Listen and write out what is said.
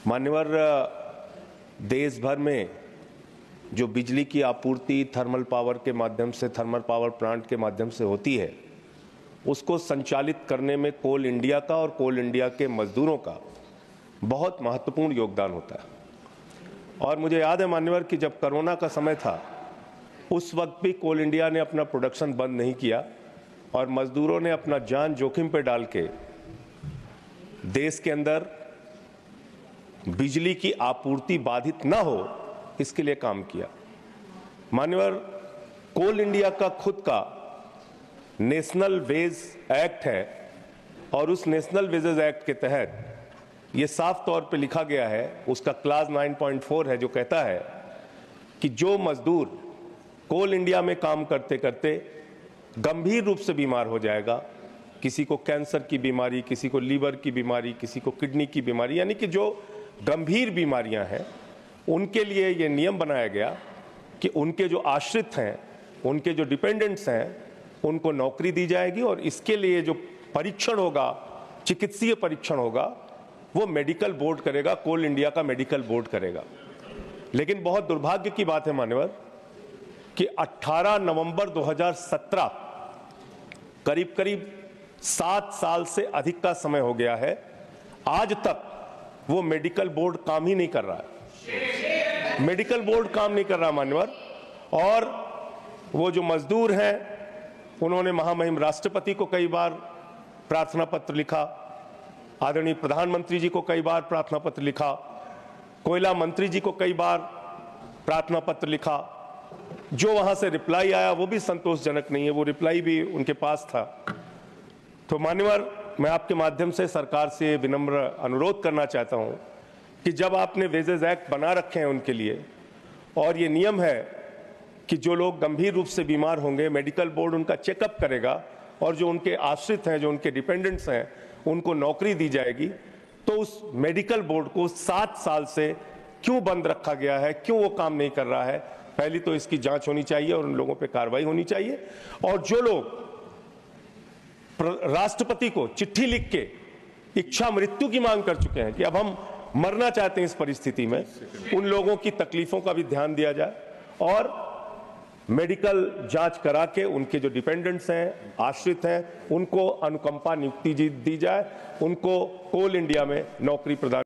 मान्यवर, देश भर में जो बिजली की आपूर्ति थर्मल पावर के माध्यम से, थर्मल पावर प्लांट के माध्यम से होती है, उसको संचालित करने में कोल इंडिया का और कोल इंडिया के मजदूरों का बहुत महत्वपूर्ण योगदान होता है। और मुझे याद है मान्यवर कि जब कोरोना का समय था, उस वक्त भी कोल इंडिया ने अपना प्रोडक्शन बंद नहीं किया और मजदूरों ने अपना जान जोखिम पर डाल के देश के अंदर बिजली की आपूर्ति बाधित न हो, इसके लिए काम किया। मान्यवर, कोल इंडिया का खुद का नेशनल वेज एक्ट है और उस नेशनल वेजेस एक्ट के तहत ये साफ तौर पे लिखा गया है, उसका क्लास 9.4 है, जो कहता है कि जो मजदूर कोल इंडिया में काम करते करते गंभीर रूप से बीमार हो जाएगा, किसी को कैंसर की बीमारी, किसी को लीवर की बीमारी, किसी को किडनी की बीमारी, यानी कि जो गंभीर बीमारियां हैं, उनके लिए ये नियम बनाया गया कि उनके जो आश्रित हैं, उनके जो डिपेंडेंट्स हैं, उनको नौकरी दी जाएगी और इसके लिए जो परीक्षण होगा, चिकित्सीय परीक्षण होगा, वो मेडिकल बोर्ड करेगा, कोल इंडिया का मेडिकल बोर्ड करेगा। लेकिन बहुत दुर्भाग्य की बात है मान्यवर कि 18 नवंबर 2017, करीब करीब 7 साल से अधिक का समय हो गया है, आज तक वो मेडिकल बोर्ड काम ही नहीं कर रहा है। मेडिकल बोर्ड काम नहीं कर रहा मान्यवर। और वो जो मजदूर हैं, उन्होंने महामहिम राष्ट्रपति को कई बार प्रार्थना पत्र लिखा, आदरणीय प्रधानमंत्री जी को कई बार प्रार्थना पत्र लिखा, कोयला मंत्री जी को कई बार प्रार्थना पत्र लिखा। जो वहां से रिप्लाई आया वो भी संतोषजनक नहीं है, वो रिप्लाई भी उनके पास था। तो मान्यवर, मैं आपके माध्यम से सरकार से विनम्र अनुरोध करना चाहता हूं कि जब आपने वेजेस एक्ट बना रखे हैं उनके लिए, और ये नियम है कि जो लोग गंभीर रूप से बीमार होंगे, मेडिकल बोर्ड उनका चेकअप करेगा और जो उनके आश्रित हैं, जो उनके डिपेंडेंट्स हैं, उनको नौकरी दी जाएगी, तो उस मेडिकल बोर्ड को 7 साल से क्यों बंद रखा गया है, क्यों वो काम नहीं कर रहा है? पहली तो इसकी जांच होनी चाहिए और उन लोगों पर कार्रवाई होनी चाहिए। और जो लोग राष्ट्रपति को चिट्ठी लिख के इच्छा मृत्यु की मांग कर चुके हैं कि अब हम मरना चाहते हैं इस परिस्थिति में, उन लोगों की तकलीफों का भी ध्यान दिया जाए और मेडिकल जांच करा के उनके जो डिपेंडेंट्स हैं, आश्रित हैं, उनको अनुकंपा नियुक्ति दी जाए, उनको कोल इंडिया में नौकरी प्रदान